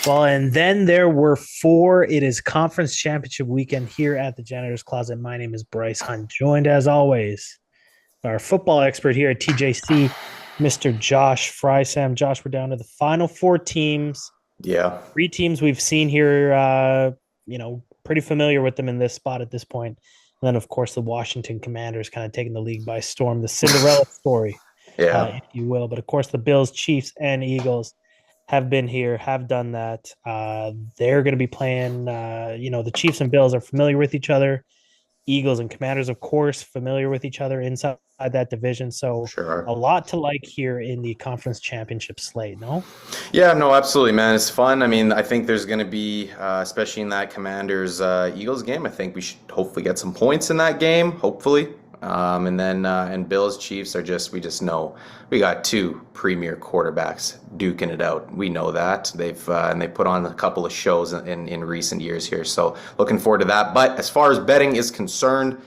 Well, and then there were four. It is conference championship weekend here at the Janitor's Closet. My name is Bryce Hunt, joined as always by our football expert here at TJC, Mr. Josh Frey-Sam. Josh, we're down to the final four teams. Yeah. Three teams we've seen here, pretty familiar with them in this spot at this point. And then, of course, the Washington Commanders kind of taking the league by storm, the Cinderella story, Yeah. if you will. But of course, the Bills, Chiefs, and Eagles have been here, have done that. They're going to be playing. The Chiefs and Bills are familiar with each other. Eagles and Commanders, of course, familiar with each other inside that division. So a Sure. lot to like here in the conference championship slate. No. Yeah, no, absolutely, man. It's fun. I mean, I think there's going to be, especially in that Commanders Eagles game, I think we should hopefully get some points in that game, hopefully. And Bills Chiefs we just know we got two premier quarterbacks duking it out. We know that they put on a couple of shows in recent years here. So looking forward to that. But as far as betting is concerned,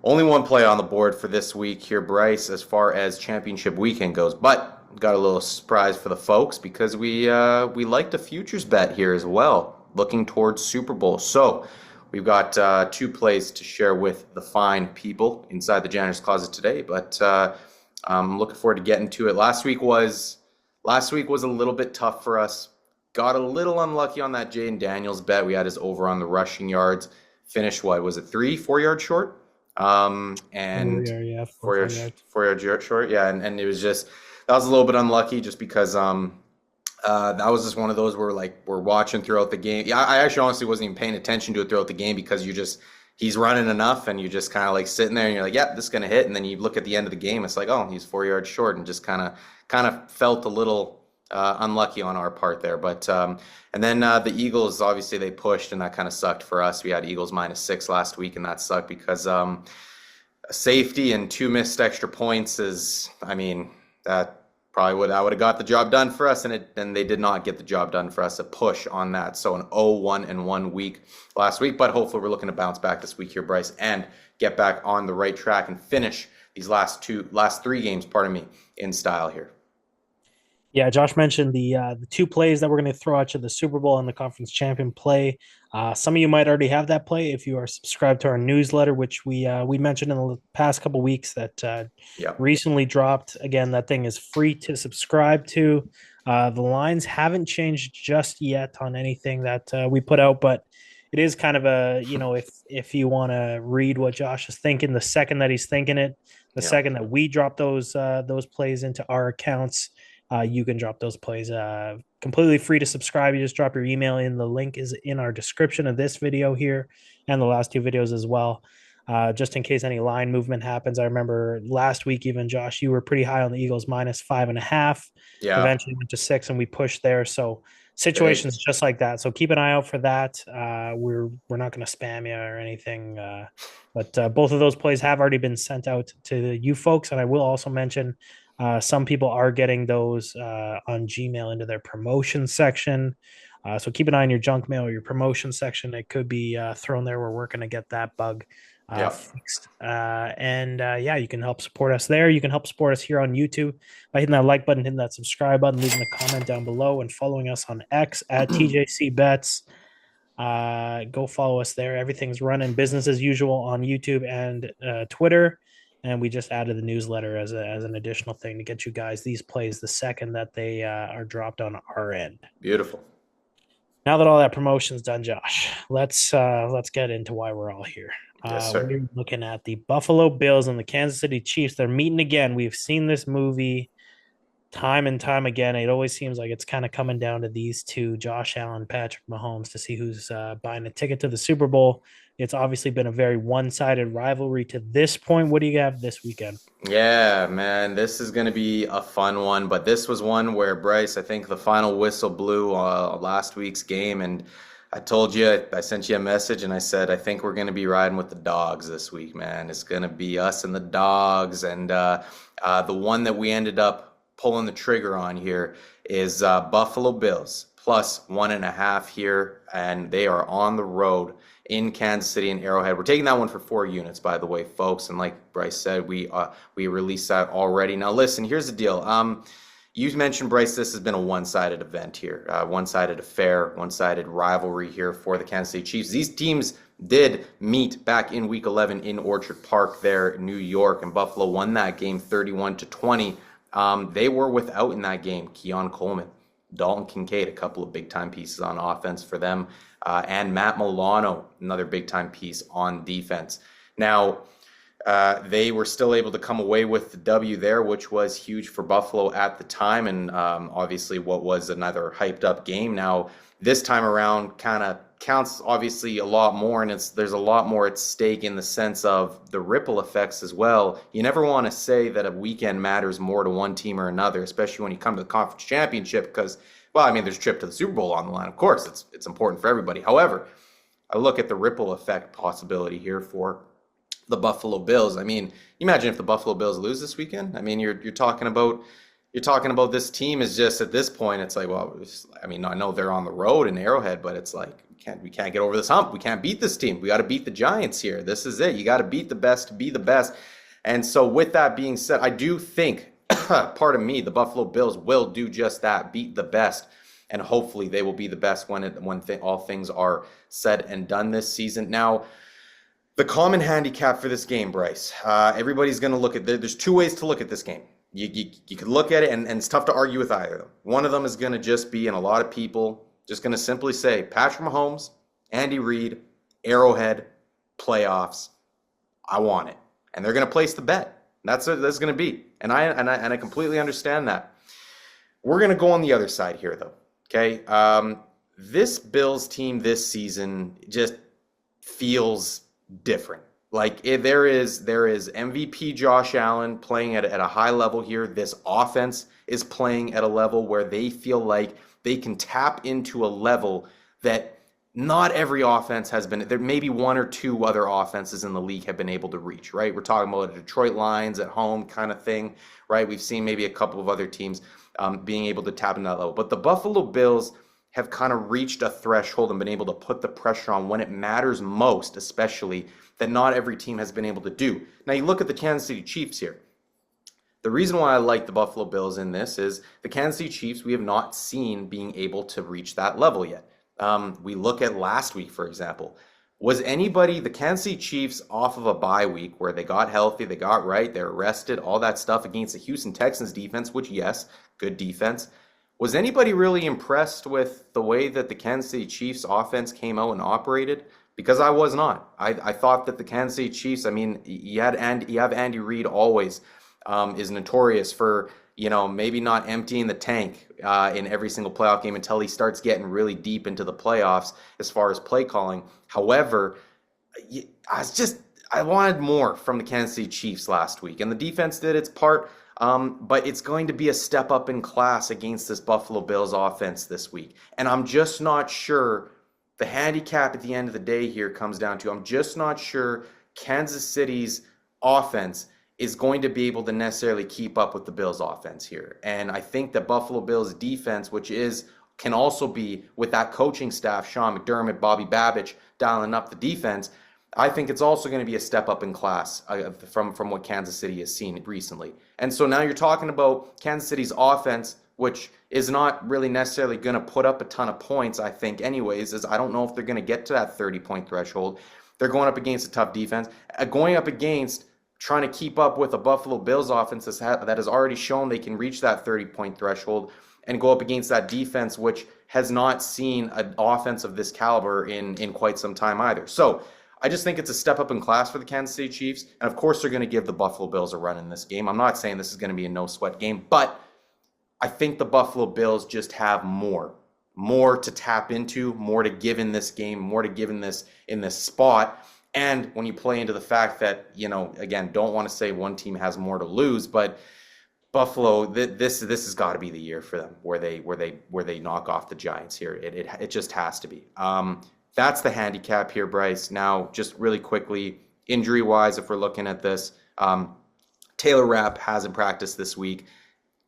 only one play on the board for this week here, Bryce, as far as championship weekend goes. But got a little surprise for the folks because we liked a futures bet here as well, looking towards Super Bowl. So we've got two plays to share with the fine people inside the janitor's closet today. But I'm looking forward to getting to it. Last week was a little bit tough for us. Got a little unlucky on that Jaden Daniels bet. We had his over on the rushing yards. Finished what was it, 3-4 yards short? And Yeah, 4 yards short. Yeah, and it was just that was a little bit unlucky just because that was just one of those where like we're watching throughout the game. Yeah, I actually honestly wasn't even paying attention to it throughout the game because he's running enough and you just kind of like sitting there and you're like, yeah, this is gonna hit, and then you look at the end of the game, it's like, oh, he's 4 yards short, and just kind of felt a little unlucky on our part there. But and then the Eagles, obviously they pushed and that kind of sucked for us. We had Eagles -6 last week and that sucked because safety and two missed extra points is, I mean, that would have got the job done for us, and they did not get the job done for us. A push on that, so an 0-1-1 week last week, but hopefully we're looking to bounce back this week here, Bryce, and get back on the right track and finish these last three games, pardon me, in style here. Yeah, Josh mentioned the two plays that we're going to throw at you: the Super Bowl and the conference champion play. Some of you might already have that play if you are subscribed to our newsletter, which we mentioned in the past couple weeks that Yeah. recently dropped. Again, that thing is free to subscribe to. The lines haven't changed just yet on anything that we put out, but it is kind of if you want to read what Josh is thinking, the second that he's thinking it, the Yeah. second that we drop those plays into our accounts. You can drop those plays completely free to subscribe. You just drop your email in. The link is in our description of this video here and the last two videos as well. Just in case any line movement happens. I remember last week, even Josh, you were pretty high on the Eagles -5.5. Yeah. Eventually went to 6, and we pushed there. So situations just like that. So keep an eye out for that. We're not going to spam you or anything. But both of those plays have already been sent out to you folks. And I will also mention some people are getting those on Gmail into their promotion section. So keep an eye on your junk mail or your promotion section. It could be thrown there. We're working to get that bug Yeah. fixed. Yeah, you can help support us there. You can help support us here on YouTube by hitting that like button, hitting that subscribe button, leaving a comment down below, and following us on X at TJC Bets. Go follow us there. Everything's running business as usual on YouTube and Twitter. And we just added the newsletter as an additional thing to get you guys these plays the second that they are dropped on our end. Beautiful. Now that all that promotion's done, Josh, let's get into why we're all here. Yes, sir. We're looking at the Buffalo Bills and the Kansas City Chiefs. They're meeting again. We've seen this movie time and time again. It always seems like it's kind of coming down to these two, Josh Allen, Patrick Mahomes, to see who's buying a ticket to the Super Bowl. It's obviously been a very one-sided rivalry to this point. What do you have this weekend? Yeah, man, this is going to be a fun one, but this was one where Bryce, I think the final whistle blew last week's game, and I told you, I sent you a message, and I said, I think we're going to be riding with the dogs this week, man. It's going to be us and the dogs, and the one that we ended up pulling the trigger on here is Buffalo Bills +1.5 here, and they are on the road in Kansas City and Arrowhead. We're taking that one for 4 units, by the way, folks. And like Bryce said, we released that already. Now, listen, here's the deal. You mentioned, Bryce, this has been a one-sided event here, one-sided affair, one-sided rivalry here for the Kansas City Chiefs. These teams did meet back in Week 11 in Orchard Park there in New York, and Buffalo won that game 31-20. They were without in that game Keon Coleman, Dalton Kincaid, a couple of big-time pieces on offense for them, and Matt Milano, another big-time piece on defense. Now, they were still able to come away with the W there, which was huge for Buffalo at the time, and obviously what was another hyped up game. Now, this time around kind of counts obviously a lot more, and there's a lot more at stake in the sense of the ripple effects as well. You never want to say that a weekend matters more to one team or another, especially when you come to the conference championship, because, well, I mean, there's a trip to the Super Bowl on the line. Of course, it's important for everybody. However, I look at the ripple effect possibility here for the Buffalo Bills. I mean, imagine if the Buffalo Bills lose this weekend. I mean, you're talking about this team is just at this point. It's like, well, I mean, I know they're on the road in Arrowhead, but it's like we can't get over this hump. We can't beat this team. We got to beat the Giants here. This is it. You got to beat the best to be the best. And so, with that being said, I do think, part of me, the Buffalo Bills will do just that, beat the best. And hopefully they will be the best when all things are said and done this season. Now, the common handicap for this game, Bryce, everybody's going to look at, there's two ways to look at this game. You could look at it, and it's tough to argue with either of them. One of them is going to just be, and a lot of people just going to simply say, Patrick Mahomes, Andy Reid, Arrowhead, playoffs, I want it. And they're going to place the bet. That's what that's going to be. And I completely understand that. We're going to go on the other side here, though. Okay? This Bills team this season just feels different. Like there is MVP Josh Allen playing at a high level here. This offense is playing at a level where they feel like they can tap into a level that not every offense has been. There maybe one or two other offenses in the league have been able to reach, right? We're talking about the Detroit Lions at home kind of thing, right? We've seen maybe a couple of other teams being able to tap into that level. But the Buffalo Bills have kind of reached a threshold and been able to put the pressure on when it matters most, especially, that not every team has been able to do. Now, you look at the Kansas City Chiefs here. The reason why I like the Buffalo Bills in this is the Kansas City Chiefs we have not seen being able to reach that level yet. We look at last week, for example. Was anybody, the Kansas City Chiefs, off of a bye week where they got healthy, they got right, they're rested, all that stuff against the Houston Texans defense, which, yes, good defense. Was anybody really impressed with the way that the Kansas City Chiefs offense came out and operated? Because I was not. I thought that the Kansas City Chiefs, I mean, you have Andy Reid always is notorious for, maybe not emptying the tank in every single playoff game until he starts getting really deep into the playoffs as far as play calling. However, I wanted more from the Kansas City Chiefs last week, and the defense did its part. But it's going to be a step up in class against this Buffalo Bills offense this week. And I'm just not sure the handicap at the end of the day here comes down to, I'm just not sure Kansas City's offense is going to be able to necessarily keep up with the Bills offense here. And I think that Buffalo Bills defense, can also be with that coaching staff, Sean McDermott, Bobby Babich, dialing up the defense, I think it's also going to be a step up in class from what Kansas City has seen recently. And so now you're talking about Kansas City's offense, which is not really necessarily going to put up a ton of points, I think, anyways, is I don't know if they're going to get to that 30-point threshold. They're going up against a tough defense, going up against trying to keep up with a Buffalo Bills offense that has already shown they can reach that 30-point threshold, and go up against that defense, which has not seen an offense of this caliber in quite some time either. So I just think it's a step up in class for the Kansas City Chiefs. And of course, they're going to give the Buffalo Bills a run in this game. I'm not saying this is going to be a no-sweat game, but I think the Buffalo Bills just have more to tap into, more to give in this game, more to give in this spot. And when you play into the fact that, again, don't want to say one team has more to lose, but Buffalo, this has got to be the year for them where they knock off the Giants here. It just has to be. That's the handicap here, Bryce. Now, just really quickly, injury-wise, if we're looking at this, Taylor Rapp hasn't practiced this week.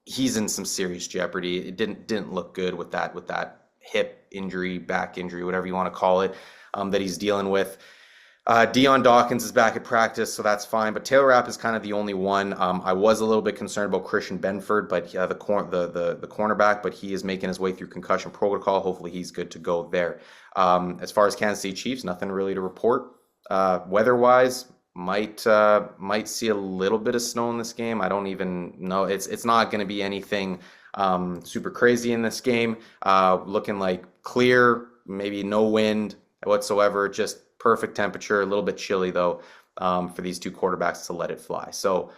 He's in some serious jeopardy. It didn't look good with that hip injury, back injury, whatever you want to call it, that he's dealing with. Dion Dawkins is back at practice, so that's fine. But Taylor Rapp is kind of the only one. I was a little bit concerned about Christian Benford, but the cornerback, but he is making his way through concussion protocol. Hopefully, he's good to go there. As far as Kansas City Chiefs, nothing really to report. Weather-wise, might see a little bit of snow in this game. I don't even know. It's not going to be anything super crazy in this game. Looking like clear, maybe no wind whatsoever. Just perfect temperature, a little bit chilly though, for these two quarterbacks to let it fly. So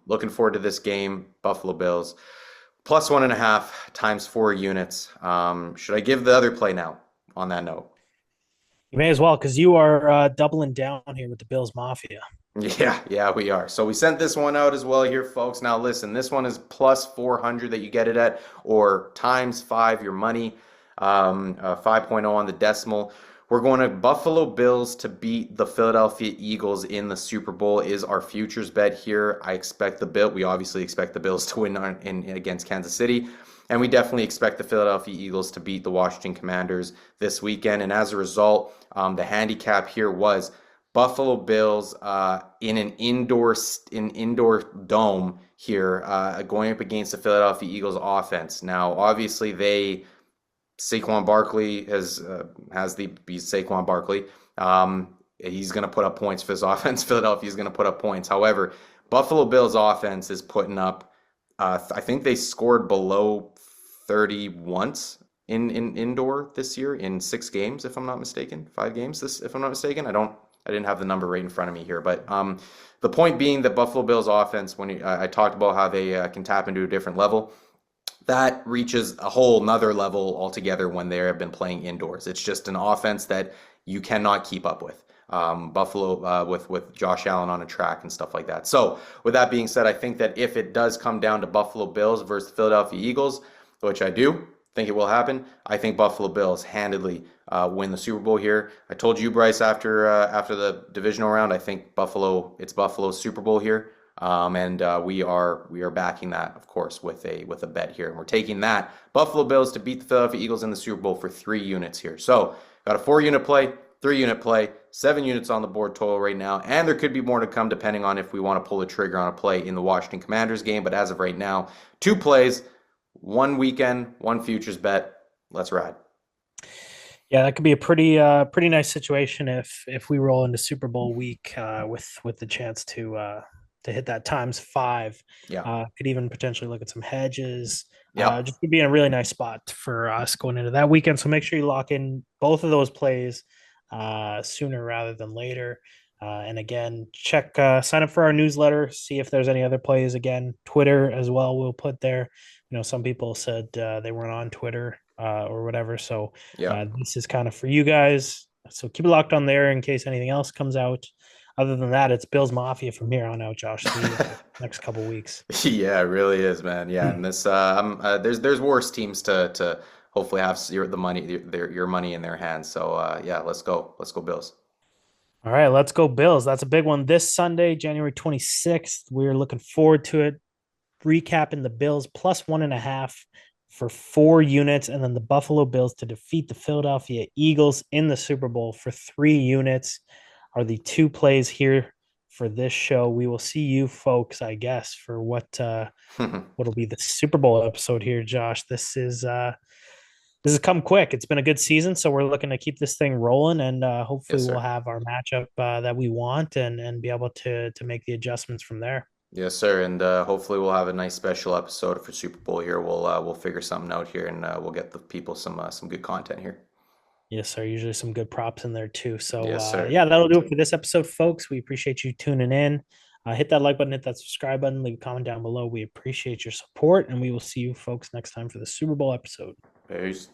looking forward to this game. Buffalo Bills plus 1.5 times 4 units. Should I give the other play now on that note? You may as well because you are doubling down here with the Bills Mafia. Yeah, we are. So we sent this one out as well here, folks. Now listen, this one is plus 400 that you get it at, or times 5 your money, 5.0 on the decimal. We're going to Buffalo Bills to beat the Philadelphia Eagles in the Super Bowl is our futures bet here. We obviously expect the Bills to win against Kansas City. And we definitely expect the Philadelphia Eagles to beat the Washington Commanders this weekend. And as a result, the handicap here was Buffalo Bills in an indoor dome here, going up against the Philadelphia Eagles offense. Now, obviously, Saquon Barkley has Saquon Barkley. He's going to put up points for his offense. Philadelphia is going to put up points. However, Buffalo Bills offense is putting up. I think they scored below 30 once in indoor this year in 6 games, if I'm not mistaken. 5 games, if I'm not mistaken. I didn't have the number right in front of me here, but the point being that Buffalo Bills offense, when I talked about how they can tap into a different level, that reaches a whole nother level altogether when they have been playing indoors. It's just an offense that you cannot keep up with. Buffalo with Josh Allen on a track and stuff like that. So with that being said, I think that if it does come down to Buffalo Bills versus Philadelphia Eagles, which I do think it will happen, I think Buffalo Bills handedly win the Super Bowl here. I told you, Bryce, after the divisional round, I think it's Buffalo's Super Bowl here. And we are backing that, of course, with a bet here, and we're taking that Buffalo Bills to beat the Philadelphia Eagles in the Super Bowl for 3 units here. So got a 4-unit play, 3-unit play, 7 units on the board total right now, and there could be more to come depending on if we want to pull the trigger on a play in the Washington Commanders game. But as of right now, 2 plays, 1 weekend, 1 futures bet. Let's ride. Yeah, that could be a pretty nice situation if we roll into Super Bowl week with the chance to hit that times 5. Yeah. Could even potentially look at some hedges. Yep. Just to be in a really nice spot for us going into that weekend. So make sure you lock in both of those plays sooner rather than later. And again, sign up for our newsletter, see if there's any other plays. Again, Twitter as well. We'll put there. Some people said they weren't on Twitter or whatever. So Yeah. this is kind of for you guys. So keep it locked on there in case anything else comes out. Other than that, it's Bills Mafia from here on out, Josh. See you next couple weeks. Yeah, it really is, man. Yeah, and this there's worse teams to hopefully have your money in their hands. So yeah, let's go Bills. All right, let's go Bills. That's a big one this Sunday, January 26th. We're looking forward to it. Recapping the Bills plus 1.5 for 4 units, and then the Buffalo Bills to defeat the Philadelphia Eagles in the Super Bowl for 3 units are the 2 plays here for this show. We will see you folks, I guess, for what'll be the Super Bowl episode here, Josh. This has come quick. It's been a good season, so we're looking to keep this thing rolling, and hopefully Yes, we'll sir. have our matchup that we want and be able to make the adjustments from there. Yes, sir. And hopefully we'll have a nice special episode for Super Bowl here. We'll figure something out here, and we'll get the people some good content here. Yes, sir. Usually some good props in there too. So Yes, sir. yeah, that'll do it for this episode, folks. We appreciate you tuning in. Hit that like button, hit that subscribe button, leave a comment down below. We appreciate your support, and we will see you folks next time for the Super Bowl episode. Peace.